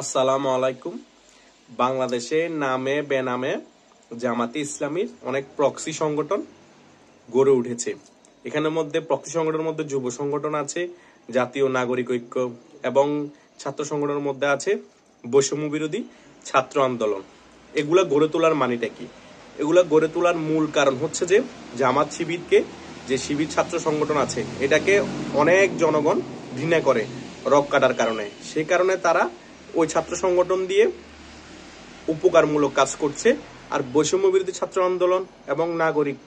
আসসালামু আলাইকুম। বাংলাদেশে নামে বেনামে জামাতে ইসলামীর অনেক প্রক্সি সংগঠন গড়ে উঠেছে। এখানের মধ্যে প্রক্সি সংগঠনের মধ্যে যুব সংগঠন আছে, জাতীয় নাগরিক ঐক্য এবং ছাত্র সংগঠনের মধ্যে আছে বৈষম্য বিরোধী ছাত্র আন্দোলন। এগুলা গড়ে তোলার মানেটা কি? এগুলা গড়ে তোলার মূল কারণ হচ্ছে যে জামাত শিবিরকে, যে শিবির ছাত্র সংগঠন আছে, এটাকে অনেক জনগণ ঘৃণা করে রক কাটার কারণে। সেই কারণে তারা ওই ছাত্র সংগঠন দিয়ে উপকারমূলক কাজ করছে। আর বৈষম্য বিরোধী ছাত্র আন্দোলন এবং নাগরিক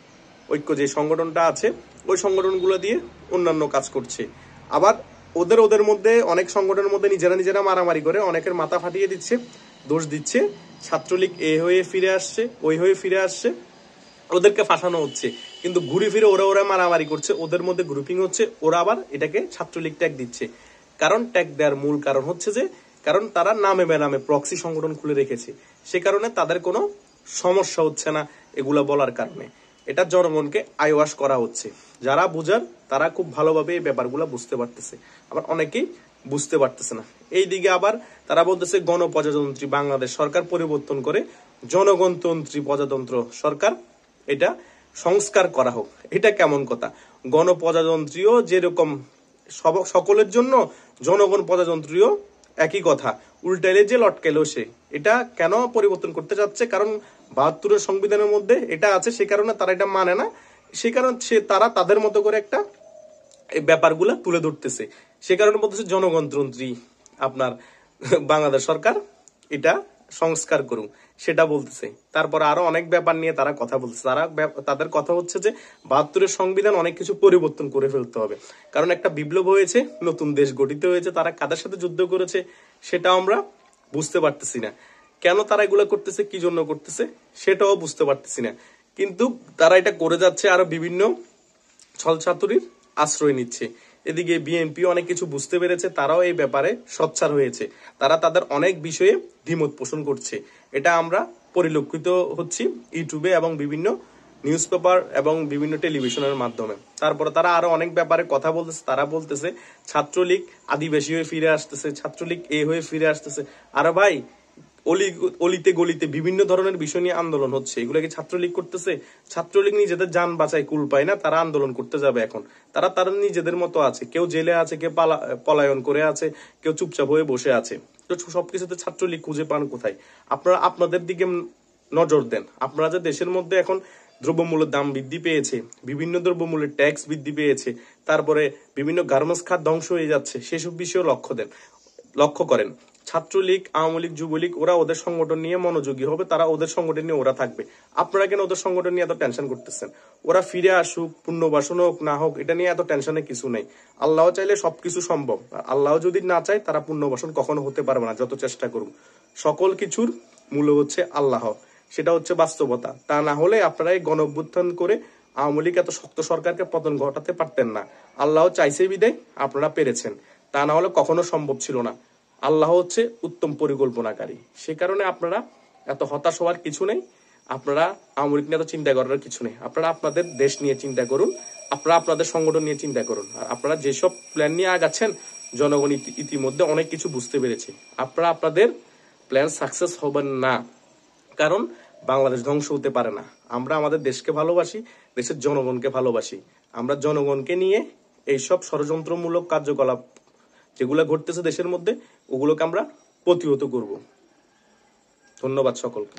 ঐক্য যে সংগঠনটা আছে, ওই সংগঠনগুলো দিয়ে অন্যান্য কাজ করছে। আবার ওদের মধ্যে অনেক সংগঠনের মধ্যে নিজেরা মারামারি করে অনেকের মাথা ফাটিয়ে দিচ্ছে, দোষ দিচ্ছে। ছাত্রলীগ এ হয়ে ফিরে আসছে, ওই হয়ে ফিরে আসছে, ওদেরকে ফাঁসানো হচ্ছে। কিন্তু ঘুরে ফিরে ওরা মারামারি করছে, ওদের মধ্যে গ্রুপিং হচ্ছে, ওরা আবার এটাকে ছাত্রলীগ ট্যাগ দিচ্ছে। কারণ ট্যাগ দেওয়ার মূল কারণ হচ্ছে যে কারণ তারা নামে বেনামে প্রক্সি সংগঠন খুলে রেখেছে। সে কারণে তাদের কোনো সমস্যা হচ্ছে না এগুলা বলার কারণে। এটা জনগণকে আইওয়াশ করা হচ্ছে। যারা বুঝার তারা খুব ভালোভাবে এই ব্যাপারগুলো বুঝতে পারতেছে, আবার অনেকেই বুঝতে পারতেছে না। এইদিকে আবার তারা বলতেছে গণপ্রজাতন্ত্রী বাংলাদেশ সরকার পরিবর্তন করে জনগণতন্ত্রী প্রজাতন্ত্র সরকার এটা সংস্কার করা হোক। এটা কেমন কথা? গণপ্রজাতন্ত্রীও যেরকম সকলের জন্য, জনগণ প্রজাতন্ত্রীও একই কথা। উল্টাইলে যে লটকাইলো সে। এটা কেন পরিবর্তন করতে যাচ্ছে? কারণ ৭২-এর সংবিধানের মধ্যে এটা আছে, সে কারণে তারা এটা মানে না। সে কারণে তারা তাদের মতো করে একটা এই ব্যাপারগুলা তুলে ধরতেছে। সে কারণে বলতেছে জনগণতন্ত্রী আপনার বাংলাদেশ সরকার এটা সংস্কার করুন, সেটা বলতেছে। তারপর আরো অনেক ব্যাপার নিয়ে তারা কথা বলতেছে। তাদের কথা হচ্ছে যে ৭২-এর সংবিধান অনেক কিছু পরিবর্তন করে ফেলতে হবে। কারণ একটা বিপ্লব হয়েছে, নতুন দেশ গঠিত হয়েছে, তারা কাদের সাথে যুদ্ধ করেছে সেটা আমরা বুঝতে পারতেছি না। কেন তারা এগুলো করতেছে, কি জন্য করতেছে সেটাও বুঝতে পারতেছি না। কিন্তু তারা এটা করে যাচ্ছে, আরো বিভিন্ন ছলচাতুরির আশ্রয় নিচ্ছে। এদিকে বিএনপি অনেক কিছু বুঝতে পেরেছে, তারাও এই ব্যাপারে সোচ্চার হয়েছে। তারা তাদের অনেক বিষয়ে দ্বিমত পোষণ করছে। এটা আমরা পরিলক্ষিত হচ্ছি ইউটিউবে এবং বিভিন্ন নিউজ পেপার এবং বিভিন্ন টেলিভিশনের মাধ্যমে। তারপরে তারা আরো অনেক ব্যাপারে কথা বলতেছে। তারা বলতেছে ছাত্রলীগ আদিবাসী হয়ে ফিরে আসতেছে, ছাত্রলীগ এ হয়ে ফিরে আসতেছে। আর ভাই, অলিতে গলিতে বিভিন্ন ধরনের বিষয় নিয়ে আন্দোলন হচ্ছে, এগুলো কি ছাত্রলীগ করতেছে? ছাত্রলীগ নিজেদের যান বাঁচায় কুল পায় না, তারা আন্দোলন করতে যাবে এখন। তারা নিজেদের মতো আছে, কেউ জেলে আছে, কেউ পলায়ন করে আছে, কেউ চুপচাপ হয়ে বসে আছে। তো সবকিছুতে ছাত্রলীগ খুঁজে পান কোথায়? আপনারা আপনাদের দিকে নজর দেন। আপনারা যে দেশের মধ্যে এখন দ্রব্যমূল্যের দাম বৃদ্ধি পেয়েছে, বিভিন্ন দ্রব্যমূল্যের ট্যাক্স বৃদ্ধি পেয়েছে, তারপরে বিভিন্ন গার্মেন্টস খাত ধ্বংস হয়ে যাচ্ছে, সেসব বিষয়ে লক্ষ্য করেন। ছাত্রলীগ, আওয়ামী লীগ, যুবলীগ ওরা ওদের সংগঠন নিয়ে মনোযোগী হবে, তারা ওদের সংগঠন নিয়ে ওরা থাকবে। আপনারা কেন ওদের সংগঠন নিয়ে এত টেনশন করতেছেন? ওরা ফিরে আসুক, পুনর্বাসন হোক না হোক, এটা নিয়ে এত টেনশনের কিছু নেই। আল্লাহ চাইলে সবকিছু সম্ভব। আল্লাহ যদি না চায়, তারা পুনর্বাসন কখনো হতে পারবে না, যত চেষ্টা করুক। সকল কিছুর মূল্য হচ্ছে আল্লাহ, সেটা হচ্ছে বাস্তবতা। তা না হলে আপনারা এই গণ অভ্যুত্থান করে আওয়ামী লীগ এত শক্ত সরকারকে পতন ঘটাতে পারতেন না। আল্লাহ চাইছে বিদায় আপনারা পেরেছেন, তা না হলে কখনো সম্ভব ছিল না। আল্লাহ হচ্ছে উত্তম পরিকল্পনাকারী। সে কারণে আপনারা এত হতাশ হওয়ার কিছু নেই। আপনারা আওয়ামী লীগ নিয়ে এত চিন্তা করার কিছু নেই। আপনারা আপনাদের দেশ নিয়ে চিন্তা করুন, আপনারা আপনাদের সংগঠন নিয়ে চিন্তা করুন। আর আপনারা যেসব প্ল্যান নিয়ে আগাচ্ছেন, জনগণ ইতিমধ্যে অনেক কিছু বুঝতে পেরেছে। আপনারা আপনাদের প্ল্যান সাকসেস হবেন না, কারণ বাংলাদেশ ধ্বংস হতে পারে না। আমরা আমাদের দেশকে ভালোবাসি, দেশের জনগণকে ভালোবাসি। আমরা জনগণকে নিয়ে এইসব ষড়যন্ত্রমূলক কার্যকলাপ যেগুলো ঘটতেছে দেশের মধ্যে, ওগুলোকে আমরা প্রতিহত করব। ধন্যবাদ সকলকে।